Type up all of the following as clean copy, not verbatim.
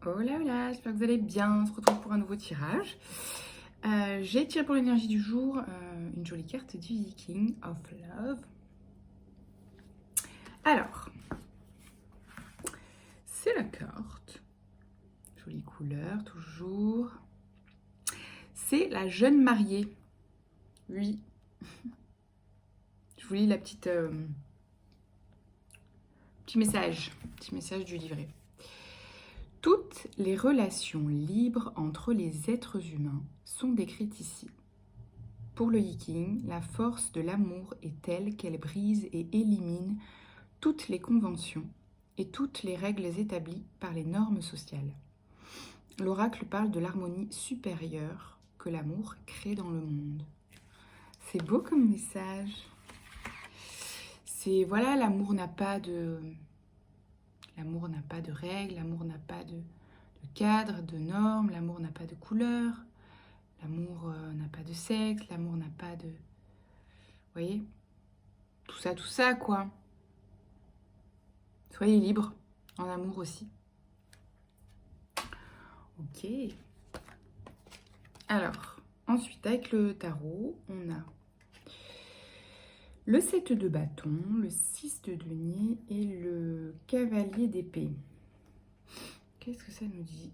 Hola, j'espère que vous allez bien. On se retrouve pour un nouveau tirage. J'ai tiré pour l'énergie du jour une jolie carte du King of Love. Alors, c'est la carte. Jolie couleur, toujours. C'est la jeune mariée. Oui. Je vous lis la petite... petit message du livret. Toutes les relations libres entre les êtres humains sont décrites ici. Pour le Yiking, la force de l'amour est telle qu'elle brise et élimine toutes les conventions et toutes les règles établies par les normes sociales. L'oracle parle de l'harmonie supérieure que l'amour crée dans le monde. C'est beau comme message. C'est, voilà, l'amour n'a pas de règles, l'amour n'a pas de cadre, de normes, l'amour n'a pas de couleur, l'amour n'a pas de sexe, l'amour n'a pas de... Vous voyez ? Tout ça, quoi. Soyez libre en amour aussi. Ok. Alors, ensuite, avec le tarot, on a le 7 de bâton, le 6 de denier et le cavalier d'épée. Qu'est-ce que ça nous dit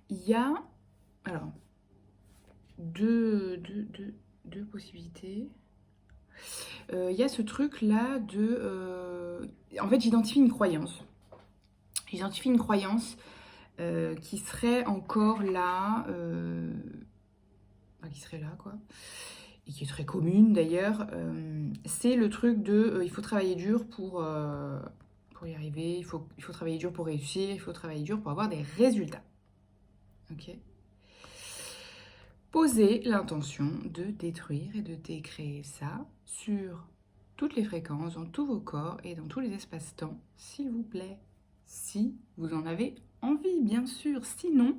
Il y a, alors, deux possibilités. Il y a ce truc-là de... en fait, j'identifie une croyance. J'identifie une croyance qui serait encore là, qui serait là, quoi, et qui est très commune d'ailleurs. C'est le truc de il faut travailler dur pour y arriver, il faut travailler dur pour réussir, il faut travailler dur pour avoir des résultats. Ok. Posez l'intention de détruire et de décréer ça sur toutes les fréquences, dans tous vos corps et dans tous les espaces-temps, s'il vous plaît. Si vous en avez envie, bien sûr. Sinon,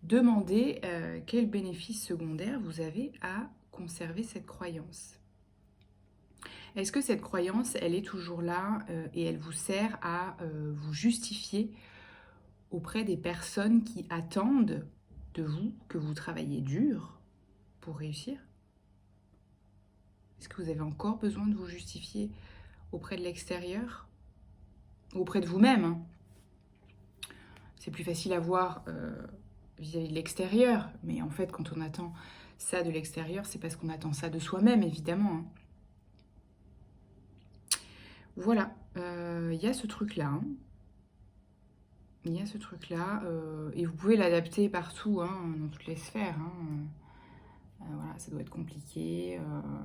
demandez quel bénéfice secondaire vous avez à conserver cette croyance. Est-ce que cette croyance, elle est toujours là et elle vous sert à vous justifier auprès des personnes qui attendent de vous que vous travaillez dur pour réussir? Est-ce que vous avez encore besoin de vous justifier auprès de l'extérieur ou auprès de vous-même, hein? C'est plus facile à voir vis-à-vis de l'extérieur, mais en fait, quand on attend ça de l'extérieur, c'est parce qu'on attend ça de soi-même, évidemment, hein. Voilà, il y a ce truc-là, hein. Il y a ce truc-là, et vous pouvez l'adapter partout, hein, dans toutes les sphères, hein. Voilà, ça doit être compliqué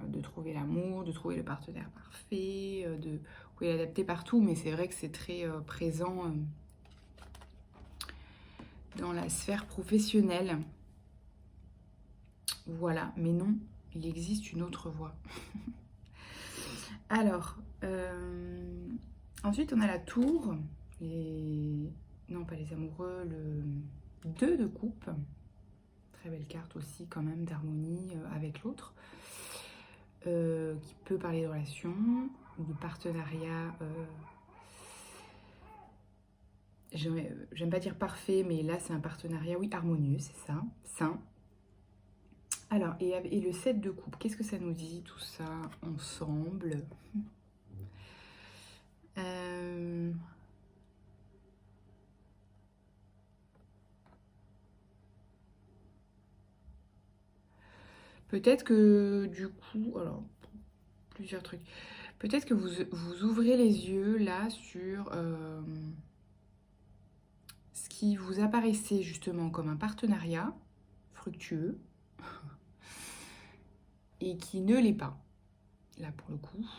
de trouver l'amour, de trouver le partenaire parfait, vous pouvez l'adapter partout, mais c'est vrai que c'est très présent dans la sphère professionnelle. Voilà, mais non, il existe une autre voie. Alors, ensuite on a la tour, non pas les amoureux, le 2 de coupe. Très belle carte aussi quand même d'harmonie avec l'autre, qui peut parler de relations ou de partenariat. J'aime pas dire parfait, mais là c'est un partenariat, oui, harmonieux, c'est ça, sain. Alors, et le 7 de coupe, qu'est-ce que ça nous dit tout ça ensemble? Peut-être que du coup, alors, plusieurs trucs. Peut-être que vous ouvrez les yeux là sur ce qui vous apparaissait justement comme un partenariat fructueux et qui ne l'est pas, là pour le coup.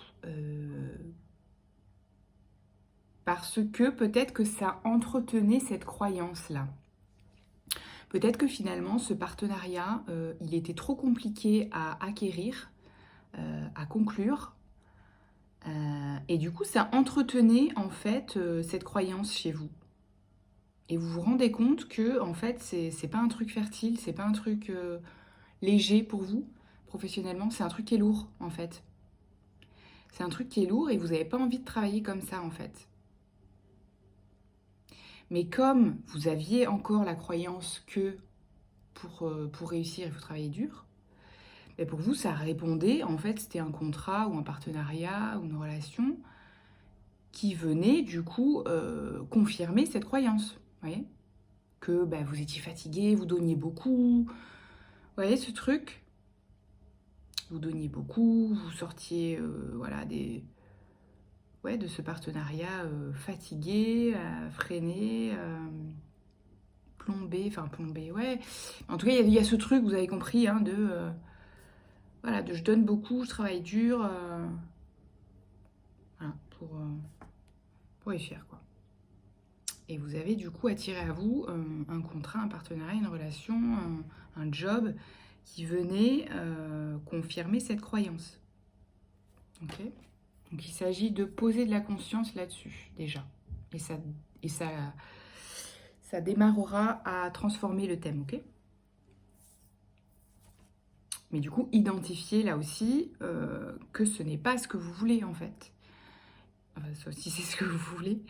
Parce que peut-être que ça entretenait cette croyance-là. Peut-être que finalement, ce partenariat, il était trop compliqué à acquérir, à conclure. Et du coup, ça entretenait en fait cette croyance chez vous. Et vous vous rendez compte que en fait, c'est pas un truc fertile, c'est pas un truc léger pour vous professionnellement, c'est un truc qui est lourd en fait. C'est un truc qui est lourd et vous n'avez pas envie de travailler comme ça, en fait. Mais comme vous aviez encore la croyance que pour réussir, il faut travailler dur, et pour vous, ça répondait, en fait, c'était un contrat ou un partenariat ou une relation qui venait, du coup, confirmer cette croyance. Vous voyez? Que bah, vous étiez fatigué, vous donniez beaucoup. Vous voyez ce truc? Vous donniez beaucoup, vous sortiez voilà, de ce partenariat fatigué, freiné, plombé, ouais. En tout cas, il y a ce truc, vous avez compris, hein, voilà, de je donne beaucoup, je travaille dur, voilà, pour réussir, quoi. Et vous avez du coup attiré à vous un contrat, un partenariat, une relation, un job qui venait confirmer cette croyance. Ok ? Donc il s'agit de poser de la conscience là-dessus, déjà. Et ça démarrera à transformer le thème, ok ? Mais du coup, identifiez là aussi que ce n'est pas ce que vous voulez en fait. Enfin, ça aussi, c'est ce que vous voulez.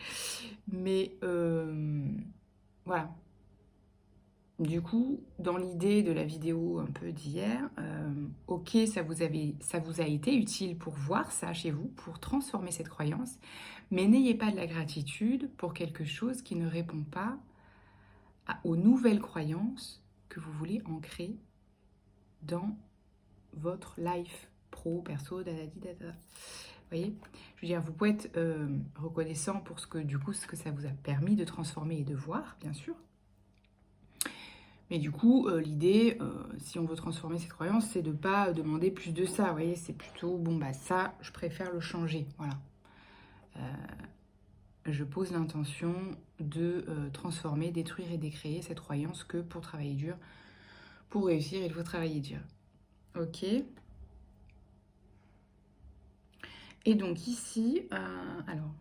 Mais voilà. Du coup, dans l'idée de la vidéo un peu d'hier, ok, ça vous a été utile pour voir ça chez vous, pour transformer cette croyance, mais n'ayez pas de la gratitude pour quelque chose qui ne répond pas aux nouvelles croyances que vous voulez ancrer dans votre life pro, perso, dadadi, dada. Vous voyez, je veux dire, vous pouvez être reconnaissant pour ce que ça vous a permis de transformer et de voir, bien sûr. Mais du coup, l'idée, si on veut transformer cette croyance, c'est de ne pas demander plus de ça. Vous voyez, c'est plutôt, bon, bah ça, je préfère le changer. Voilà. Je pose l'intention de transformer, détruire et décréer cette croyance que pour travailler dur, pour réussir, il faut travailler dur. Ok. Et donc ici, alors,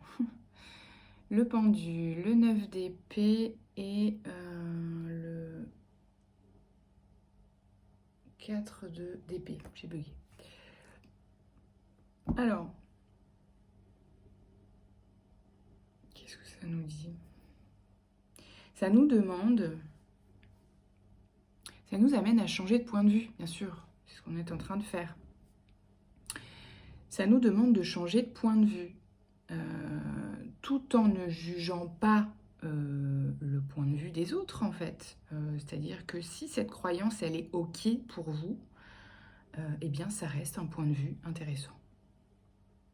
le pendule, le 9 d'épée et le 4 d'épée. J'ai bugué. Alors, qu'est-ce que ça nous dit? Ça nous demande, ça nous amène à changer de point de vue, bien sûr. C'est ce qu'on est en train de faire. Ça nous demande de changer de point de vue, tout en ne jugeant pas le point de vue des autres, en fait. C'est-à-dire que si cette croyance, elle est OK pour vous, eh bien, ça reste un point de vue intéressant.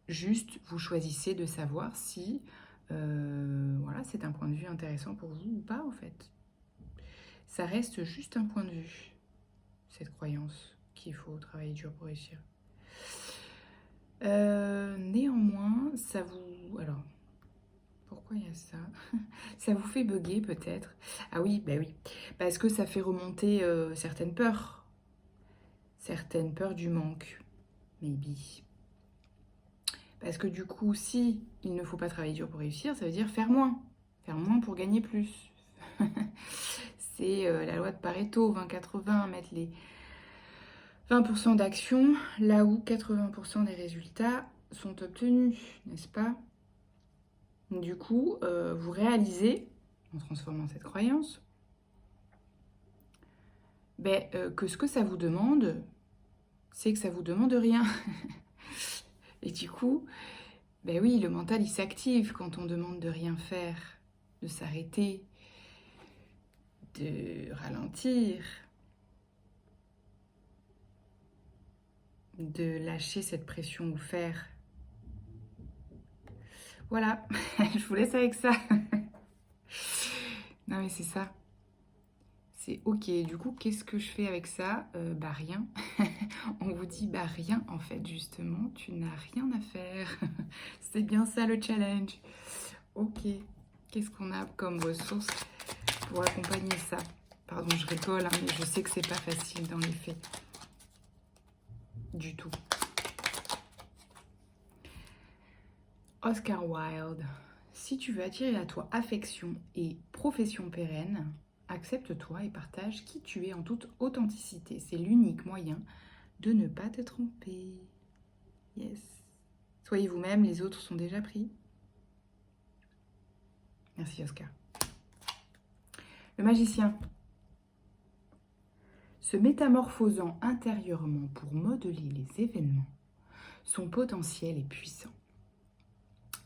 Juste, vous choisissez de savoir si voilà, c'est un point de vue intéressant pour vous ou pas, en fait. Ça reste juste un point de vue, cette croyance qu'il faut travailler dur pour réussir. Néanmoins, ça vous... Alors, pourquoi il y a ça? Ça vous fait bugger peut-être? Ah oui, bah oui. Parce que ça fait remonter certaines peurs. Certaines peurs du manque. Maybe. Parce que du coup, si il ne faut pas travailler dur pour réussir, ça veut dire faire moins. Faire moins pour gagner plus. C'est la loi de Pareto, 20-80, mettre les 20% d'action là où 80% des résultats sont obtenus, n'est-ce pas? Du coup, vous réalisez, en transformant cette croyance, que ce que ça vous demande, c'est que ça vous demande rien. Et du coup, oui, le mental, il s'active quand on demande de rien faire, de s'arrêter, de ralentir, de lâcher cette pression au faire. Voilà, je vous laisse avec ça. Non mais c'est ça. C'est ok. Du coup, qu'est-ce que je fais avec ça? Rien. On vous dit rien en fait, justement. Tu n'as rien à faire. C'est bien ça le challenge. Ok. Qu'est-ce qu'on a comme ressources pour accompagner ça? Pardon, je rigole, hein, mais je sais que c'est pas facile dans les faits. Du tout. Oscar Wilde. Si tu veux attirer à toi affection et profession pérenne, accepte-toi et partage qui tu es en toute authenticité. C'est l'unique moyen de ne pas te tromper. Yes. Soyez vous-même, les autres sont déjà pris. Merci Oscar. Le magicien. Se métamorphosant intérieurement pour modeler les événements, son potentiel est puissant.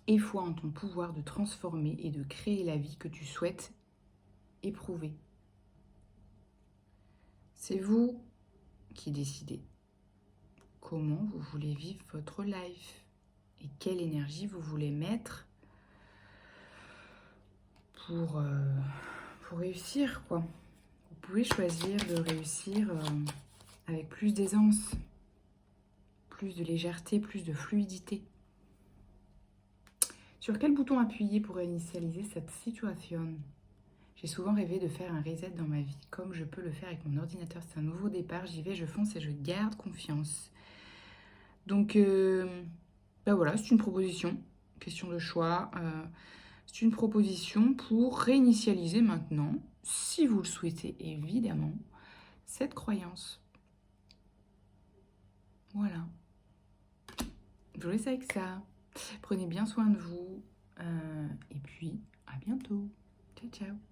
Aie foi en ton pouvoir de transformer et de créer la vie que tu souhaites éprouver. C'est vous qui décidez comment vous voulez vivre votre life et quelle énergie vous voulez mettre pour réussir, quoi. Vous pouvez choisir de réussir avec plus d'aisance, plus de légèreté, plus de fluidité. Sur quel bouton appuyer pour réinitialiser cette situation? J'ai souvent rêvé de faire un reset dans ma vie, comme je peux le faire avec mon ordinateur. C'est un nouveau départ, j'y vais, je fonce et je garde confiance. Donc, ben voilà, c'est une proposition, question de choix. C'est une proposition pour réinitialiser maintenant, si vous le souhaitez évidemment, cette croyance. Voilà. Je vous laisse avec ça. Prenez bien soin de vous. Et puis, à bientôt. Ciao, ciao.